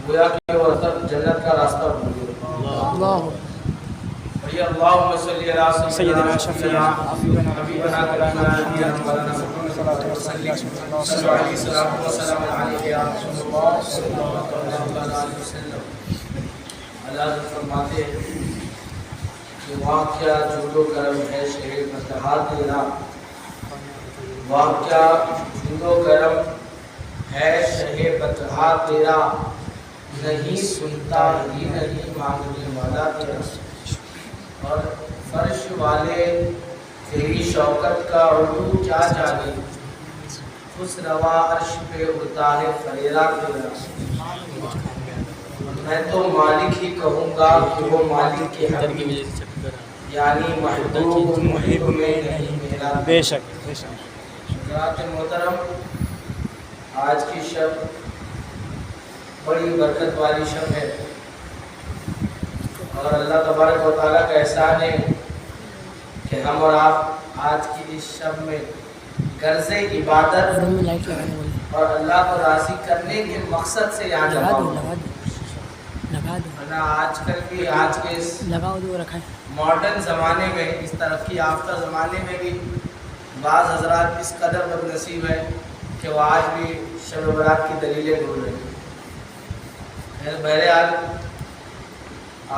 گویا کہ وہ جنت کا راستہ بھول گئے. اللهم صل على سيدنا شفيعنا حبيبنا كريمنا نبينا مولانا محمد صلى الله عليه وسلم صلى عليه الصلاه والسلام عليك يا رسول الله صلى الله عليه وسلم. اللہ فرماتے ہیں کہ وہاں کیا جود و کرم ہے شہر متحا تیرا، وہاں کیا جود و کرم ہے شہر متحا تیرا، نہیں سنتا ہی نہیں مانگنے والا تیرا. اور فرش والے تیری شوکت کا علو کیا جانے، خوش روا عرش پہ اڑتا ہے فریرا تیرا. میں تو مالک ہی کہوں گا کہ وہ مالک کے حبیب، یعنی محبوب محب میں نہیں میرا. بے شک حضرات محترم، آج کی شب بڑی برکت والی شب ہے، اور اللہ تبارک و تعالیٰ کا احسان ہے کہ ہم اور آپ آج کی اس شب میں غرض عبادت اور اللہ کو راضی کرنے کے مقصد سے یہاں جمع ہوئے. ورنہ آج کل کی آج کے اس ماڈرن زمانے میں، اس ترقی یافتہ زمانے میں بھی بعض حضرات اس قدر بد نصیب ہے کہ وہ آج بھی شب برات کی دلیلیں بول رہے ہیں. بہرحال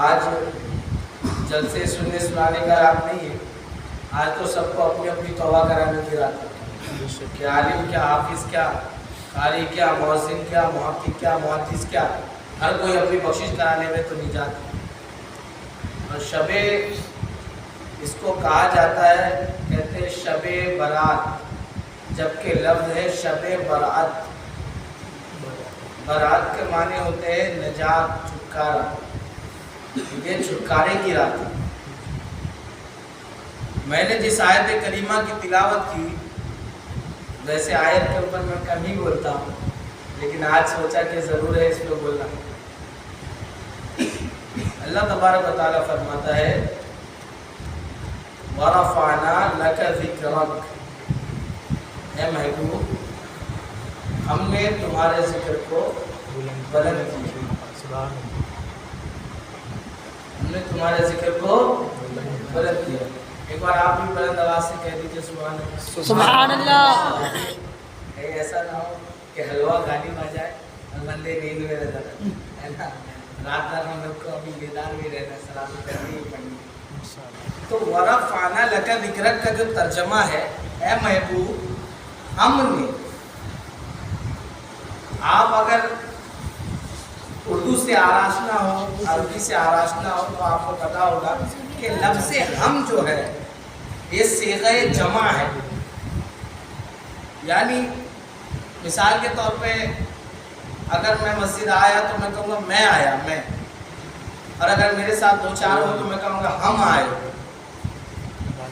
آج جلسے سننے سنانے کا رات نہیں ہے، آج تو سب کو اپنی اپنی توبہ کرانے کی رات ہے کہ عالم کیا، حافظ کیا، قاری کیا، محسن کیا، محقق کیا، محدث کیا، ہر کوئی اپنی بخشش کرانے میں تو نہیں جاتا. اور شب اس کو کہا جاتا ہے، کہتے ہیں شب برات، جبکہ لفظ ہے شب برات. برات کے معنی ہوتے ہیں نجات، چھٹکارا. یہ چھٹکارے کی رات ہے. میں نے جس آیت کریمہ کی تلاوت کی، ویسے آیت کے اوپر میں کم ہی بولتا ہوں، لیکن آج سوچا کہ ضرور ہے اس پہ بولنا. اللہ تبارک و تعالیٰ فرماتا ہے وَرَفَعْنَا لَكَ ذِكْرَكَ، اے محبوب ہم نے تمہارے ذکر کو بلند کیا. ہم نے تمہارے ذکر کو بلند کیا. ایک بار آپ بھی بلند آواز سے کہہ دیجیے سبحان اللہ. سبحان اللہ. ایسا نہ ہو کہ حلوہ گالی بجائے اور بندے نیند میں رہتا ہے نا. رات رات ہم لوگ کو ابھی بیدار بھی رہنا، صلات پڑھنی ہی پڑھنی. تو وَرَفَعْنَا لَكَ ذِكْرَكَ کا جو ترجمہ ہے، اے محبوب ہم نے، آپ اگر اردو سے آراشنا ہو، عربی سے آراشنا ہو، تو آپ کو پتا ہوگا کہ لفظ ہم جو ہے یہ صیغہ جمع ہے. یعنی مثال کے طور پہ اگر میں مسجد آیا تو میں کہوں گا میں آیا، میں. اور اگر میرے ساتھ دو چار ہو تو میں کہوں گا ہم آئے.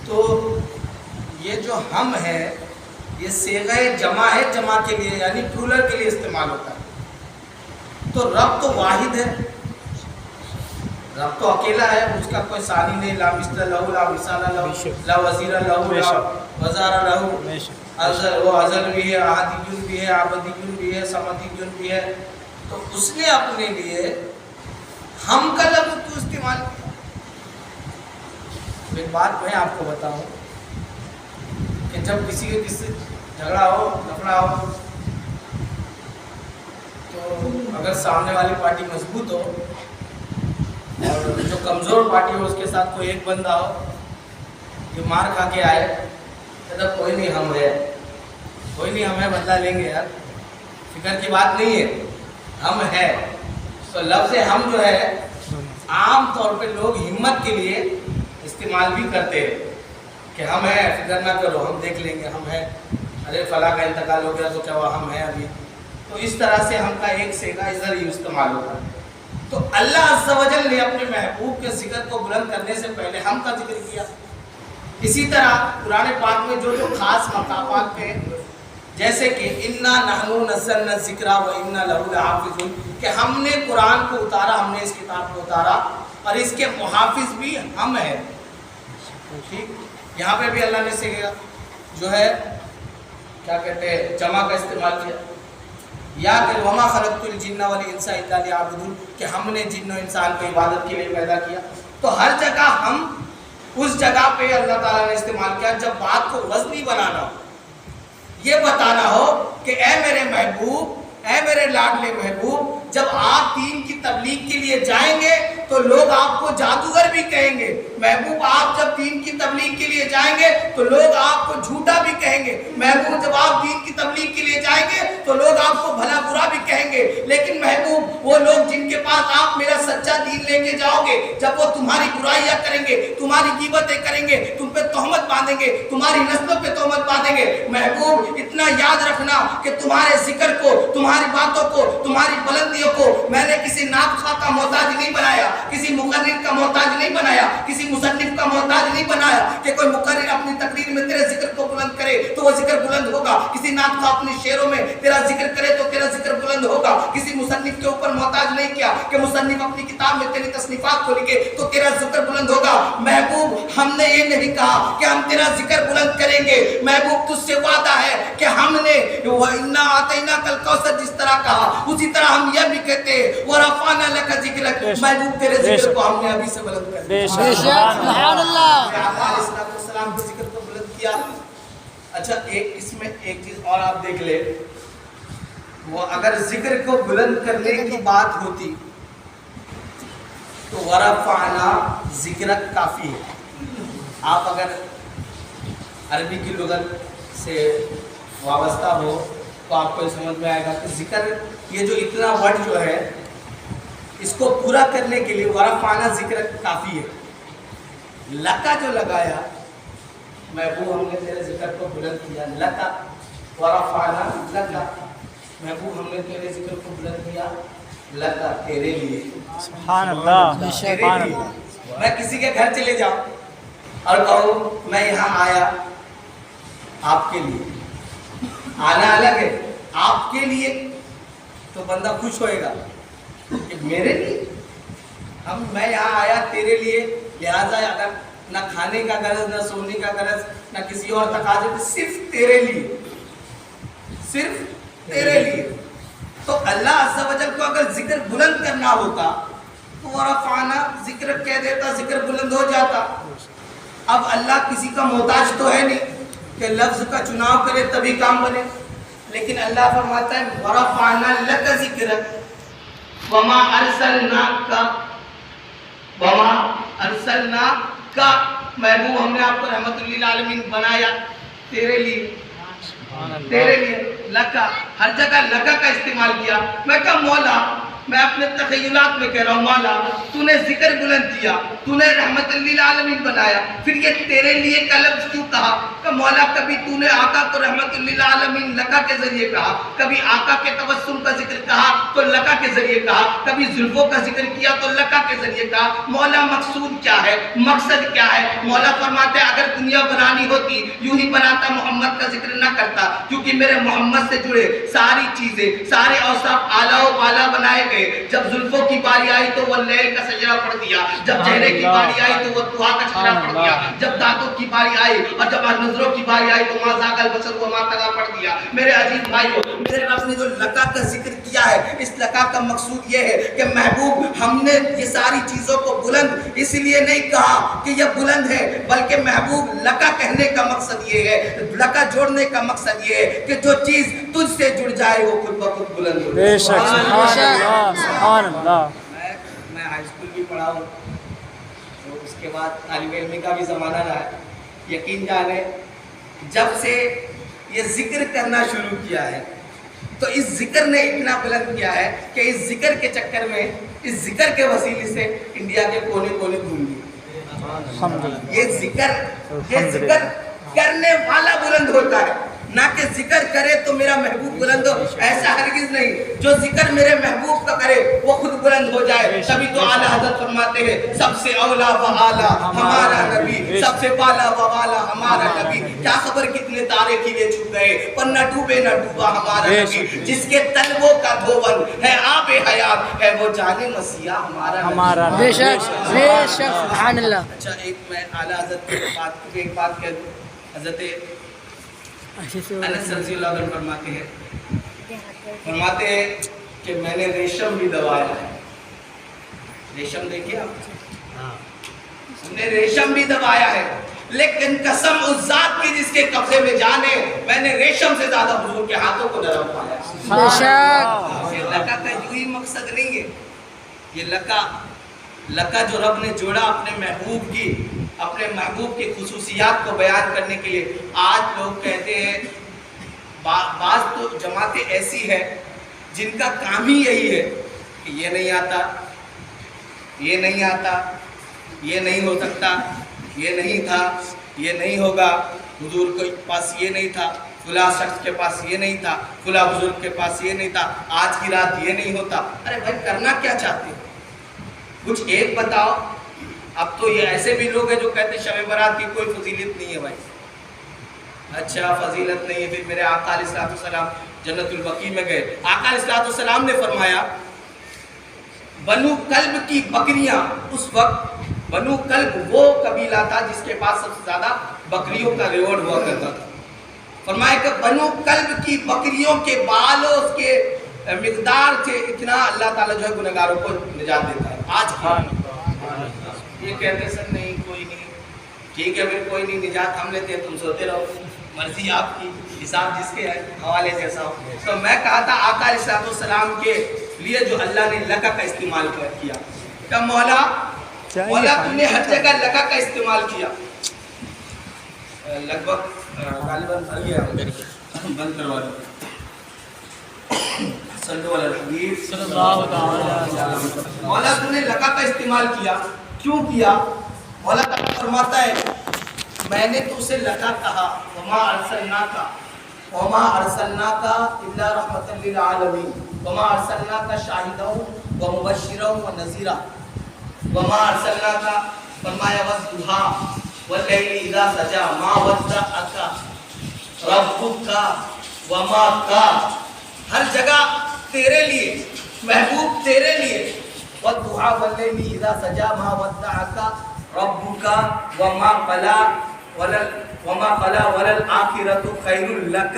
تو یہ جو ہم ہے یہ صیغہ جمع ہے، جمع کے لیے یعنی پلورل کے لیے استعمال ہوتا ہے. تو رب تو واحد ہے، رب تو اکیلا ہے، اس کا کوئی ثانی نہیں. لا مثل لہ، لا مثال لہ، لا وزیر لہ، لا وزار لہ. وہ ازل بھی ہے، احدی بھی ہے، عبدی بھی ہے، صمدی بھی ہے. تو اس نے اپنے لیے ہم کا لفظ کیوں استعمال کیا؟ ایک بات میں آپ کو بتاؤں کہ جب کسی کے کسی جھگڑا ہو، لفڑا ہو، تو اگر سامنے والی پارٹی مضبوط ہو اور جو کمزور پارٹی ہو اس کے ساتھ کوئی ایک بندہ ہو جو مار کھا کے آئے، تو کوئی نہیں ہم ہے، کوئی نہیں ہم ہے، بدلہ لیں گے یار، فکر کی بات نہیں ہے، ہم ہے. تو لفظ ہم جو ہے عام طور پہ لوگ ہمت کے لیے استعمال بھی کرتے ہیں کہ ہم ہیں، فکر نہ کرو، ہم دیکھ لیں گے، ہم ہیں. ارے فلاں کا انتقال ہو گیا تو کیا ہوا، ہم ہیں ابھی. تو اس طرح سے ہم کا ایک صیغہ ادھر ہی استعمال ہوتا ہے. تو اللہ عز و جل نے اپنے محبوب کے ذکر کو بلند کرنے سے پہلے ہم کا ذکر کیا. اسی طرح قرآن پاک میں جو خاص مقامات پہ، جیسے کہ انا نحن نزلنا الذکر و انا لہ لحافظون، کہ ہم نے قرآن کو اتارا، ہم نے اس کتاب کو اتارا اور اس کے محافظ بھی ہم ہیں. ٹھیک، یہاں پہ بھی اللہ نے سے جو ہے کیا کہتے ہیں جمع کا استعمال کیا. یا کہ وما خلقت الجن والانس الا لیعبدون، کہ ہم نے جن و انسان کو عبادت کے لیے پیدا کیا. تو ہر جگہ ہم اس جگہ پہ اللہ تعالیٰ نے استعمال کیا جب بات کو وزنی بنانا ہو، یہ بتانا ہو کہ اے میرے محبوب، اے میرے لاڈلے محبوب، جب آپ دین کی تبلیغ کے لیے جائیں گے تو لوگ آپ کو جادوگر بھی کہیں گے. محبوب آپ جب دین کی تبلیغ کے لیے جائیں گے تو لوگ آپ کو جھوٹا بھی کہیں گے. محبوب جب آپ دین کی تبلیغ کے لیے جائیں گے تو لوگ آپ کو بھلا برا بھی کہیں گے. لیکن محبوب وہ لوگ جن کے پاس آپ میرا سچا دین لے کے جاؤ گے، جب وہ تمہاری برائیاں کریں گے، تمہاری غیبتیں کریں گے، تم پہ تہمت باندھیں گے، تمہاری نسلوں پہ تہمت باندھیں گے، محبوب اتنا یاد رکھنا کہ تمہارے ذکر کو، تمہاری باتوں کو، تمہاری بلندیوں کو میں نے کسی نعت خواہ کا محتاج نہیں بنایا، کسی مقرر کا محتاج نہیں بنایا، کسی مصنف کا محتاج نہیں بنایا کہ کوئی مقرر اپنی تقریر میں تیرے ذکر کو بلند کرے تو وہ ذکر بلند ہوگا، کسی نعت خواہ اپنی شعروں میں تیرا ذکر کرے تو تیرا ذکر بلند ہوگا. کسی مصنف کے اوپر محتاج نہیں کیا کہ مصنف اپنی کتاب میں تیری تصنیفات کو لکھے تو تیرا ذکر بلند ہوگا. محبوب ہم نے یہ نہیں کہا کہ ہم تیرا ذکر بلند کریں گے. محبوب تجھ سے وعدہ ہے کہ ہم نے وَإِنَّا أَعْطَيْنَاكَ الْكَوْثَرَ جس طرح کہا اسی طرح ہم یہ بھی کہتے ہیں وَرَفَعْنَا لَكَ ذِكْرَكَ. محبوب تیرے ذکر کو ہم نے ابھی سے بلند کر دیا. سبحان اللہ. علیہ السلام کے ذکر کو بلند کیا. اچھا ایک اس میں ایک چیز اور آپ دیکھ لیں، وہ اگر ذکر کو بلند کرنے کی بات ہوتی تو ورفعنا ذکرک کافی ہے. آپ اگر عربی کی لغت سے وابستہ ہو تو آپ کو سمجھ میں آئے گا کہ ذکر یہ جو اتنا ورڈ جو ہے اس کو پورا کرنے کے لیے ورفعنا ذکرک کافی ہے. لکا جو لگایا، محبوب ہم نے تیرے ذکر کو بلند کیا، لکا ورفعنا لکا، محبوب ہم نے تیرے ذکر کو بلند کیا لکا تیرے لیے. سبحان اللہ. سبحان اللہ. میں کسی کے گھر چلے جاؤں اور کہوں میں یہاں آیا آپ کے لیے، آنا الگ ہے، آپ کے لیے تو بندہ خوش ہوئے گا کہ میرے لیے، میں یہاں آیا تیرے لیے، لہٰذا اگر نہ کھانے کا غرض، نہ سونے کا غرض، نہ کسی اور تقاضے پہ، صرف تیرے لیے، صرف تیرے لیے. تو اللہ عز و جل کو اگر ذکر بلند کرنا ہوتا تو ورفعنا ذکر کہہ دیتا، ذکر بلند ہو جاتا. اب اللہ کسی کا محتاج تو ہے نہیں کہ لفظ کا چناؤ کرے تبھی کام بنے، لیکن اللہ فرماتا ہے ورفعنا لک ذکرک وما ارسلناک محبوب ہم نے آپ کو رحمت للعالمین بنایا تیرے لیے، تیرے لیے. لکا ہر جگہ لکا کا استعمال کیا. میں کہا مولا، میں اپنے تخیلات میں کہہ رہا ہوں مولا تو نے ذکر بلند کیا، تو نے رحمت للعالمین بنایا، پھر یہ تیرے لیے کا لفظ کیوں کہا؟ کہ مولا کبھی تو نے آقا کو رحمت للعالمین لکا کے ذریعے کہا، کبھی آقا کے تبسم کا ذکر کہا تو لکا کے ذریعے کہا، کبھی زلفوں کا ذکر کیا تو لکا کے ذریعے کہا. مولا مقصود کیا ہے، مقصد کیا ہے؟ مولا فرماتے ہیں اگر دنیا بنانی ہوتی یوں ہی بناتا، محمد کا ذکر نہ کرتا، کیونکہ میرے محمد سے جڑے ساری چیزیں، سارے اوصاف اعلیٰ و بالا بنائے گئے. جب زلفوں کی باری آئی تو وہ لیل کا سجدہ پڑھ دیا، جب چہرے کی باری آئی تو وہ دعا کا سجدہ پڑھ دیا، جب دانتوں کی باری آئی اور جب نظروں کی باری آئی تو ما زاغ البصر وما طغى پڑھ دیا. میرے عزیز بھائیو، میرے رب نے جو لکا کا ذکر کیا ہے، اس لکا کا مقصود یہ ہے کہ محبوب ہم نے یہ ساری چیزوں کو بلند اس لیے نہیں کہا کہ یہ بلند ہے، بلکہ محبوب لکا کہنے کا مقصد یہ ہے، لکا جوڑنے کا مقصد یہ ہے کہ جو چیز تجھ سے جڑ جائے وہ خود بخود بلند ہو. بے شک. سبحان اللہ. میں ہائی اسکول بھی پڑھا ہوں، تو اس کے بعد طالب علمی کا بھی زمانہ رہا ہے. یقین جانے جب سے یہ ذکر کرنا شروع کیا ہے تو اس ذکر نے اتنا بلند کیا ہے کہ اس ذکر کے چکر میں، اس ذکر کے وسیلے سے انڈیا کے کونے کونے گھوم گئے. یہ ذکر کرنے والا بلند ہوتا ہے، نہ کہ ذکر کرے تو میرا محبوب بلند ہو. ایسا ہرگز نہیں. جو ذکر میرے محبوب کا کرے وہ خود بلند ہو جائے. تبھی تو اعلیٰ حضرت فرماتے ہیں سب سے اولا و اعلیٰ ہمارا نبی، سب سے بالا و بالا ہمارا نبی. کیا خبر کتنے تارے کھلے چھپ گئے پر نہ ڈوبے نہ ڈوبا ہمارا نبی. جس کے تلووں کا دھون ہے آب حیات ہے وہ جان مسیح ہمارا نبی. بے شک. بے شک. سبحان اللہ. اچھا ایک میں اعلیٰ حضرت کی ایک بات کہہ دوں. حضرت انس رضی اللہ عنہ فرماتے ہیں فرماتے ہیں کہ میں نے ریشم بھی دبایا ہے. ریشم دیکھیے آپ, ہم نے ریشم بھی دبایا ہے, لیکن قسم اس ذات کی جس کے قبضے میں جان ہے, میں نے ریشم سے زیادہ حضور کے ہاتھوں کو نرم پایا. بے شک. یہ لکا کا یہی مقصد نہیں ہے. یہ لکا جو رب نے جوڑا اپنے محبوب کی خصوصیات کو بیان کرنے کے لیے. آج لوگ کہتے ہیں, بعض تو جماعتیں ایسی ہیں جن کا کام ہی یہی ہے کہ یہ نہیں آتا, یہ نہیں آتا, یہ نہیں ہو سکتا, یہ نہیں تھا, یہ نہیں ہوگا, حضور کے پاس یہ نہیں تھا, فلاں شخص کے پاس یہ نہیں تھا, فلاں بزرگ کے پاس یہ نہیں تھا, آج کی رات یہ نہیں ہوتا. ارے بھائی کرنا کیا چاہتے ہو؟ کچھ ایک بتاؤ. اب تو یہ ایسے بھی لوگ ہیں جو کہتے ہیں شب برات کی کوئی فضیلت نہیں ہے. بھائی اچھا فضیلت نہیں ہے, پھر میرے آقا علیہ السلام جنت البقیع میں گئے. آقا علیہ السلام نے فرمایا بنو کلب کی بکریاں, اس وقت بنو کلب وہ قبیلہ تھا جس کے پاس سب سے زیادہ بکریوں کا ریوڑ ہوا کرتا تھا. فرمایا کہ بنو کلب کی بکریوں کے بال اور اس کے مقدار سے اتنا اللہ تعالیٰ جو ہے گنہگاروں کو نجات دیتا ہے. آج یہ کہتے سر نہیں کوئی نہیں, ٹھیک ہے پھر کوئی نہیں, نجات ہم لیتے ہیں, تم سوتے رہو, مرضی آپ کی, حساب جس کے حوالے جیسا ہو. تو میں کہا تھا آقا علیہ السلام کے لیے جو اللہ نے لکا کا استعمال کیا, کہ مولا تم نے ہر جگہ لکا کا استعمال کیا. لگ بھگ غالباً بھر گیا, بند کروا دو. صلو علی الحبیب صلی اللہ علیہ وسلم. مولا تم نے لکا کا استعمال کیا, کیوں کیا؟ مولا تعالیٰ فرماتا ہے میں نے تو اسے لکا کہا, وما ارسلناک الا رحمتا للعالمین, وما ارسلناک شاہدا ومبشرا ونذیرا, وما ارسلناک فرمایا والضحیٰ واللیل اذا سجا ما ودعک ربک وما قلی. ہر جگہ تیرے لیے محبوب, تیرے لیے والضحیٰ واللیل اذا سجا ما ودعک ربک وما قلی وللآخرۃ خیر لک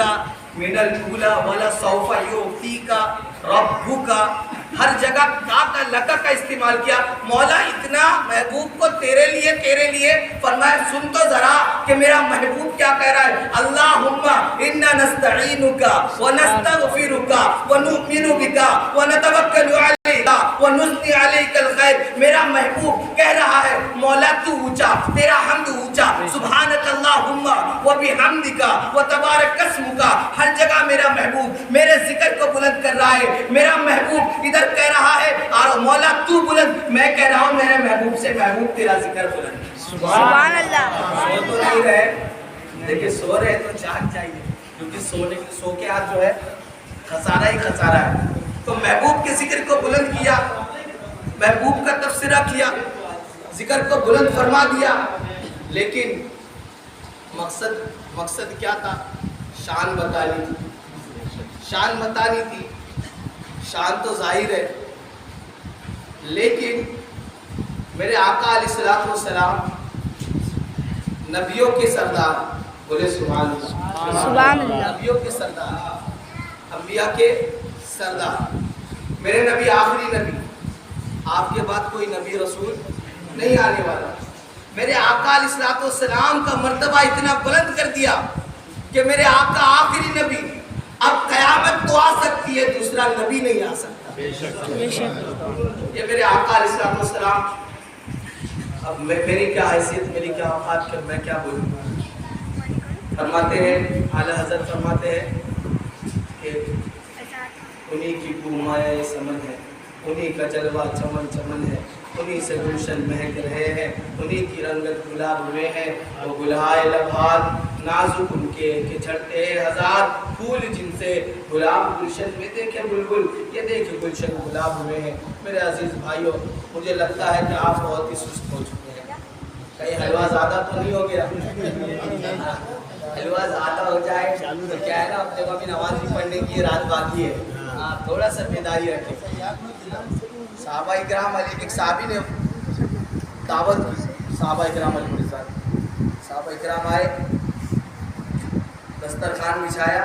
من الاولی ولسوف یعطیک ربک. ہر جگہ کا لکا کا استعمال کیا. مولا اتنا محبوب کو تیرے لیے فرمایا سن تو ذرا کہ میرا محبوب کیا کہہ رہا ہے. اللہم انا نستعینک ونستغفرک ونؤمن بک ونتوکل علیک ونثنی علیک الخیر. میرا محبوب کہہ رہا ہے مولا تو اونچا, تیرا حمد اونچا, سبحانک اللہم وبحمدک وتبارک اسمک. ہر جگہ میرا محبوب میرے ذکر کو بلند کر رہا ہے. میرا محبوب ادھر کہہ رہا ہے اور مولا تو بلند, میں کہہ رہا ہوں میرے محبوب سے محبوب تیرا ذکر بلند. سبحان اللہ. سو تو نہیں رہے, دیکھیں سو رہے تو جاگ چاہیے, کیونکہ سو کے ہاتھ جو ہے خسارہ ہی خسارہ ہے. تو محبوب کے ذکر کو بلند کیا, محبوب کا تبصرہ کیا, ذکر کو بلند فرما دیا. لیکن مقصد کیا تھا؟ شان بتانی تھی, شان بتانی تھی. شان تو ظاہر ہے, لیکن میرے آقا علیہ السلام نبیوں کے سردار, بولے سبحان اللہ, نبیوں کے سردار, انبیاء کے سردار. میرے نبی آخری نبی, آپ کے بعد کوئی نبی رسول نہیں آنے والا. میرے آقا علیہ السلام کا مرتبہ اتنا بلند کر دیا کہ میرے آقا آخری نبی, اب قیامت تو آ سکتی ہے, دوسرا نبی نہیں آ سکتا. یہ میرے آقا علیہ السلام, اب میری کیا حیثیت, میری کیا اوقات, کہ میں کیا بولوں. فرماتے ہیں اعلیٰ حضرت فرماتے ہیں کہ انہی کی بومائے سمن ہے, انہی کا جلوہ چمن چمن ہے, انہی سے گلشن مہک رہے ہیں, انہی کی رنگت گلاب ہوئے ہیں. وہ گلہائے لبھات نازک ان کے کہ جھڑتے ہزار پھول, جن سے گلاب گلشن میں دیکھے بلبل, یہ دیکھے گلشن گلاب ہوئے ہیں. میرے عزیز بھائیوں, مجھے لگتا ہے کہ آپ بہت ہی سست ہو چکے ہیں. کہیں حلوہ زیادہ تو نہیں ہو گیا؟ حلوہ زیادہ ہو جائے تو کیا ہے نا, اب جب ابھی نماز بھی پڑھنے کی رات باقی ہے, تھوڑا سا بیداری رکھیں. صحابہ اکرام علی, ایک صحابی نے دعوت کی, صحابہ اکرام علی کے ساتھ, صحابہ اکرام آئے, دسترخوان بچھایا,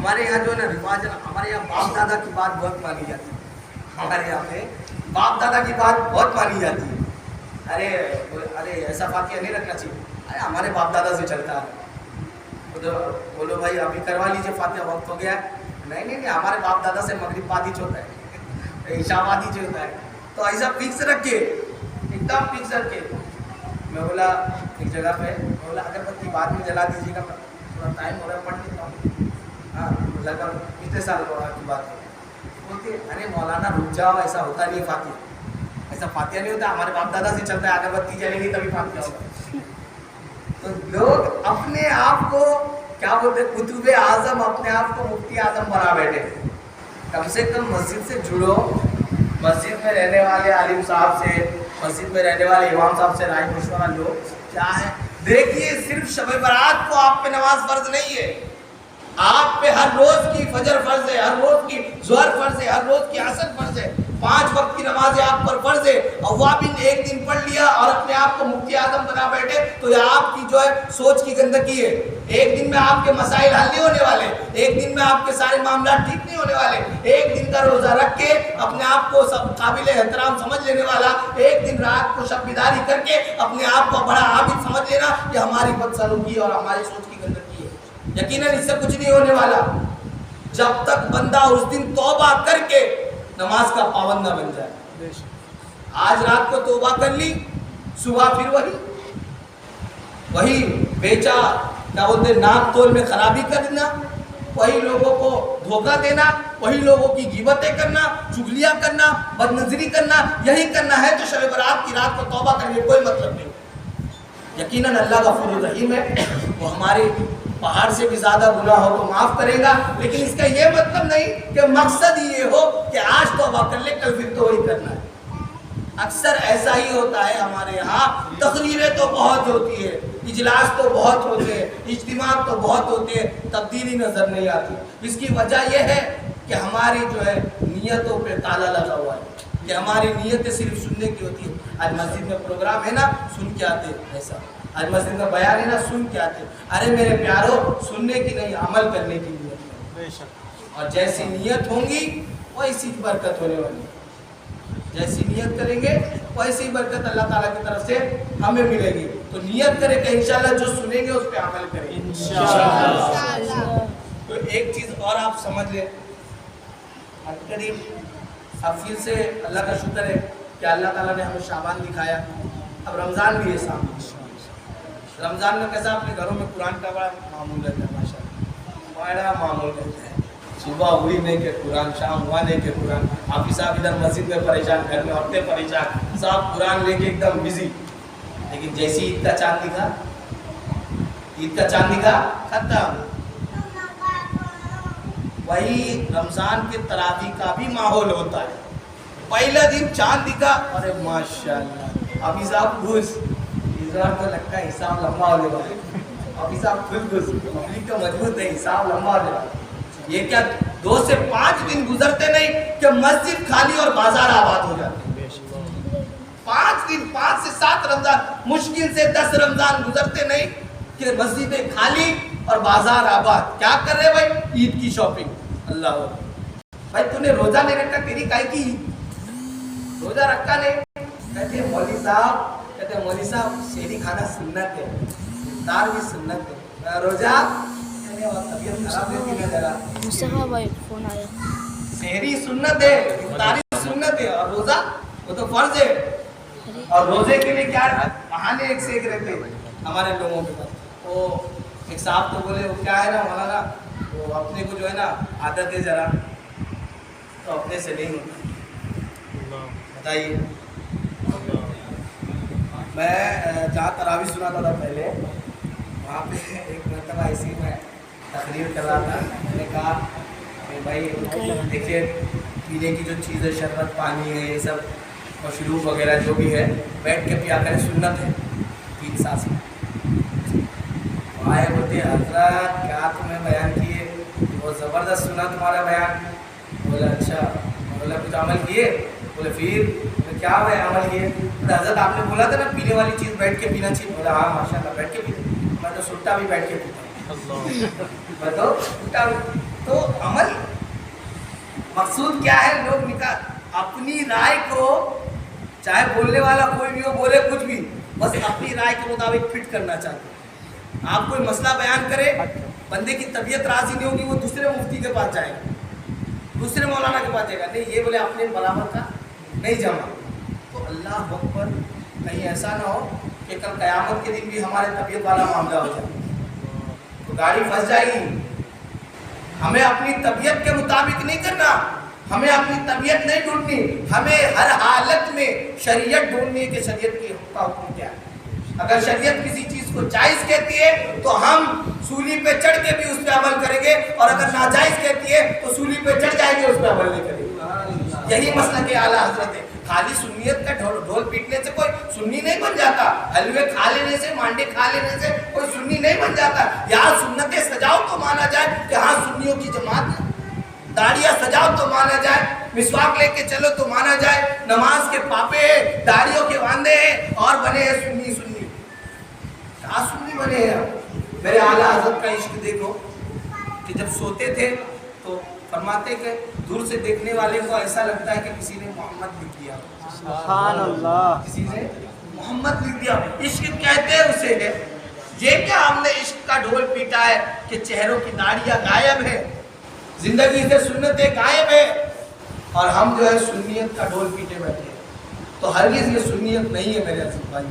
ہمارے یہاں جو ہے نا رواج ہے نا, ہمارے یہاں باپ دادا کی بات بہت مانی جاتی ہے. ہمارے یہاں پہ باپ دادا کی بات بہت مانی جاتی ہے. ارے ایسا فاتحہ نہیں رکھنا چاہیے, ارے ہمارے باپ دادا سے چلتا ہے. بولو بھائی ابھی کروا لیجیے فاتحہ, وقت ہو گیا ہے. نہیں ہمارے باپ دادا سے مغرب پادی ہوتا ہے, عشاء پادی ہوتا ہے. تو ایسا فکس رکھے, ایک دم فکس رکھے. میں بولا ایک جگہ پہ, بولا اگربتی بعد میں جلا دیجیے گا, تھوڑا ٹائم ہو رہا ہے, پڑھ لیتا ہوں. ہاں لگ بھگ کتنے سال کی بات ہے. بولتے ارے مولانا رک جاؤ, ایسا ہوتا نہیں ہے فاتحہ, ایسا فاتحہ نہیں ہوتا, ہمارے باپ دادا سے چلتا ہے, اگربتی جلے گی تبھی فاتحہ ہوگا. تو لوگ اپنے آپ کو کیا بولتے, قطب اعظم, اپنے آپ کو مفتی اعظم بنا بیٹھے. کم سے کم مسجد سے جڑو, مسجد میں رہنے والے عالم صاحب سے, مسجد میں رہنے والے امام صاحب سے رائے مشورہ لو. کیا ہے دیکھیے, صرف شب برات کو آپ پہ نماز فرض نہیں ہے, آپ پہ ہر روز کی فجر فرض ہے, ہر روز کی ظہر فرض ہے, ہر روز کی عصر فرض ہے, 5 وقت کی نمازیں آپ پر فرض ہے. اوابین ایک دن پڑھ لیا اور اپنے آپ کو مفتی اعظم بنا بیٹھے تو یہ آپ کی جو ہے سوچ کی گندگی ہے. ایک دن میں آپ کے مسائل حل نہیں ہونے والے, ایک دن میں آپ کے سارے معاملات ٹھیک نہیں ہونے والے. ایک دن کا روزہ رکھ کے اپنے آپ کو سب قابل احترام سمجھ لینے والا, ایک دن رات کو شب بیداری کر کے اپنے آپ کو بڑا عابد سمجھ لینا, یہ ہماری بدسلوکی اور ہماری سوچ کی گندگی ہے. یقیناً اس سے کچھ نہیں ہونے والا جب تک بندہ اس دن توبہ کر کے نماز کا پابند نہ بن جائے. آج رات کو توبہ کر لی, صبح پھر وہی بیچا, کیا بولتے ناک تول میں خرابی کرنا, وہی لوگوں کو دھوکہ دینا, وہی لوگوں کی غیبتیں کرنا, چغلیاں کرنا, بدنظری کرنا, یہی کرنا ہے. تو شب برات کی رات کو توبہ کرنے کوئی مطلب نہیں. یقیناً اللہ غفور الرحیم ہے, وہ ہمارے پہاڑ سے بھی زیادہ گناہ ہو تو معاف کرے گا, لیکن اس کا یہ مطلب نہیں کہ مقصد یہ ہو کہ آج توبہ کر لے کل پھر تو وہی کرنا ہے. اکثر ایسا ہی ہوتا ہے ہمارے یہاں, تقریریں تو بہت ہوتی ہے, اجلاس تو بہت ہوتے ہیں, اجتماع تو بہت ہوتے ہیں, تبدیلی نظر نہیں آتی. اس کی وجہ یہ ہے کہ ہماری جو ہے نیتوں پہ تالا لگا ہوا ہے, کہ ہماری نیتیں صرف سننے کی ہوتی ہے. آج مسجد میں پروگرام ہے نا, سن کے آتے ایسا, آج مسجد میں بیان ہے نا, سن کے آتے. ارے میرے پیارو, سننے کی نہیں, عمل کرنے کی نیت. اور جیسی نیت ہوں گی ویسی برکت ہونے والی. جیسی نیت کریں گے ویسی برکت اللہ تعالیٰ کی طرف سے ہمیں ملے گی. تو نیت کریں کہ انشاءاللہ جو سنیں گے اس پہ عمل کریں انشاءاللہ. تو ایک چیز اور آپ سمجھ لیں, قریب اب پھر سے اللہ کا شکر ہے کہ اللہ تعالیٰ نے ہمیں شعبان دکھایا, اب رمضان بھی ہے سامنے. رمضان میں کیسا اپنے گھروں میں قرآن کا بڑا معمول رہتا ہے, ماشاءاللہ بڑا معمول رہتا ہے. صبح ہوئی نہیں کہ قرآن, شام ہوا نہیں کہ قرآن. حافظ صاحب ادھر مسجد میں پریشان, گھر میں عورتیں پریشان, صاحب قرآن لے کے ایک دم بزی. لیکن جیسی عید کا چاند دکھا, عید کا چاند دکھا, ختم. وہی رمضان کے تراویح کا بھی ماحول ہوتا ہے. پہلا دن چاند دکھا, ارے ماشاءاللہ ابھی صاحب خوش, اس بار تو لگتا ہے حساب لمبا ہونے والا ہے. ابھی صاحب خود خوش, پبلک تو مضبوط ہے, حساب لمبا ہونے والا ہے. یہ کیا 2 سے 5 دن گزرتے نہیں کہ مسجد خالی اور بازار آباد ہو جاتے. 5 دن, 5 سے 7 رمضان, مشکل سے 10 رمضان گزرتے نہیں کہ مسجدیں خالی اور بازار آباد. کیا کر رہے بھائی؟ عید کی شاپنگ. اللہ بھائی تو نے روزہ نہیں رکھا, تیری کائی کی روزہ رکھا نہیں. کہتے ہیں مولوی صاحب شیری کھانا سنت ہے, افطار بھی سنت ہے, روزہ طبیعت خراب رہتی ہے ذرا. مصطفیٰ بھائی فون آیا. شہری سنت ہے, افطاری سنت ہے, اور روزہ وہ تو فرض ہے. اور روزے کے لیے کیا بہانے ایک سے ایک رہتے ہمارے لوگوں کے پاس. وہ ایک صاحب تو بولے, وہ کیا ہے نا مولانا, وہ اپنے کو جو ہے نا عادت ہے ذرا, تو اپنے سے نہیں ہوتا. بتائیے, میں جہاں تراویح سناتا تھا پہلے, وہاں پہ ایک مرتبہ ایسی میں تقریر کر رہا تھا. میں نے کہا کہ بھائی دیکھیے, پینے کی جو چیزیں, شربت, پانی ہے, یہ سب مشروب وغیرہ جو بھی ہے, بیٹھ کے پیا کریں, سنت ہے 3 سانس میں. آئے بولتے حضرت کیا تمہیں بیان کیے, بہت زبردست سنا تمہارا بیان. بولا اچھا, بولا کچھ عمل کیے, بولے پھر کیا ہوئے عمل کیے. حضرت آپ نے بولا تھا نا پینے والی چیز بیٹھ کے پینا چاہیے. بولا ہاں ماشاء اللہ بیٹھ کے پیتے, میں تو سلٹا بھی بیٹھ کے پیتا ہوں. میں تو سلٹا بھی. تو عمل مقصود کیا ہے؟ لوگ نکاح اپنی رائے کو، چاہے بولنے والا کوئی بھی ہو، بولے کچھ بھی، بس اپنی رائے کے مطابق فٹ کرنا چاہتے ہیں. آپ کوئی مسئلہ بیان کرے، بندے کی طبیعت راضی نہیں ہوگی، وہ دوسرے مفتی کے پاس جائے گا، دوسرے مولانا کے پاس جائے گا، نہیں یہ بولے اپنے برابر کا نہیں جمع. تو اللہ اکبر، کہیں ایسا نہ ہو کہ کل قیامت کے دن بھی ہمارے طبیعت والا معاملہ ہو جائے تو گاڑی پھنس جائے گی. ہمیں اپنی طبیعت کے مطابق نہیں کرنا، ہمیں اپنی طبیعت نہیں ڈھونڈنی، ہمیں ہر حالت میں شریعت ڈھونڈنی ہے کہ شریعت کا حکم کیا ہے. اگر شریعت کسی چیز کو جائز کہتی ہے تو ہم سولی پہ چڑھ کے بھی اس پہ عمل کریں گے، اور اگر ناجائز کہتی ہے تو سولی پہ چڑھ جائیں گے، اس پہ عمل نہیں کریں گے. یہی مسئلہ کے اعلیٰ حضرت ہے. خالی سنیت کا ڈھول پیٹنے سے کوئی سنی نہیں بن جاتا، حلوے کھا لینے سے، مانڈے کھا لینے سے کوئی سنی نہیں بن جاتا. یہاں سنتیں سجاؤ تو مانا جائے کہ ہاں سنیوں کی جماعت، داڑیاں سجاؤ تو مانا جائے، مسواک لے کے چلو تو مانا جائے، نماز کے پاپے ہیں، داڑیوں کے باندھے ہیں، اور بنے ہیں سنی. کیا سنی بنے ہیں؟ میرے اعلیٰ حضرت کا عشق دیکھو کہ جب سوتے تھے تو فرماتے کہ دور سے دیکھنے والے کو ایسا لگتا ہے کہ کسی نے محمد لکھ دیا. سبحان اللہ. کسی نے محمد لکھ دیا. عشق کہتے ہیں اسے ہے. یہ کیا ہم نے عشق کا ڈھول پیٹا ہے کہ چہروں کی داڑیاں غائب ہیں، زندگی سے سنتیں غائب ہیں، اور ہم جو ہے سنیت کا ڈھول پیٹے بیٹھے ہیں. تو ہرگز یہ سنیت نہیں ہے میرے عزیز بھائی.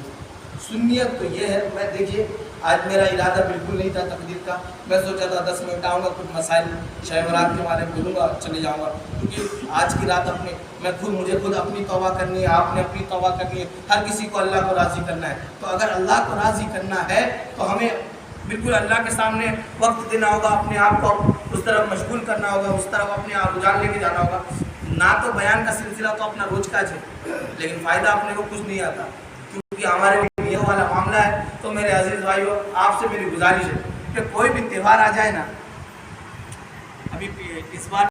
سنیت تو یہ ہے، میں دیکھیے آج میرا ارادہ بالکل نہیں تھا تقدیر کا، میں سوچا تھا 10 منٹ آؤں گا، کچھ مسائل شہورات کے بارے میں بولوں گا، چلے جاؤں گا، کیونکہ آج کی رات مجھے خود اپنی توبہ کرنی ہے، آپ نے اپنی توبہ کرنی ہے. ہر کسی کو اللہ کو راضی کرنا ہے. تو اگر اللہ کو راضی کرنا ہے تو ہمیں بالکل اللہ کے سامنے وقت دینا ہوگا، اپنے آپ کو اس طرف مشغول کرنا ہوگا، اس طرف اپنے آپ رجحان لے کے جانا ہوگا. نہ تو بیان کا سلسلہ تو اپنا روز کا ہے، لیکن فائدہ اپنے کو کچھ نہیں آتا کیونکہ ہمارے لیے یہ والا معاملہ ہے. تو میرے عزیز بھائیو، آپ سے میری گزارش ہے کہ کوئی بھی تہوار آ جائے نا، ابھی اس بار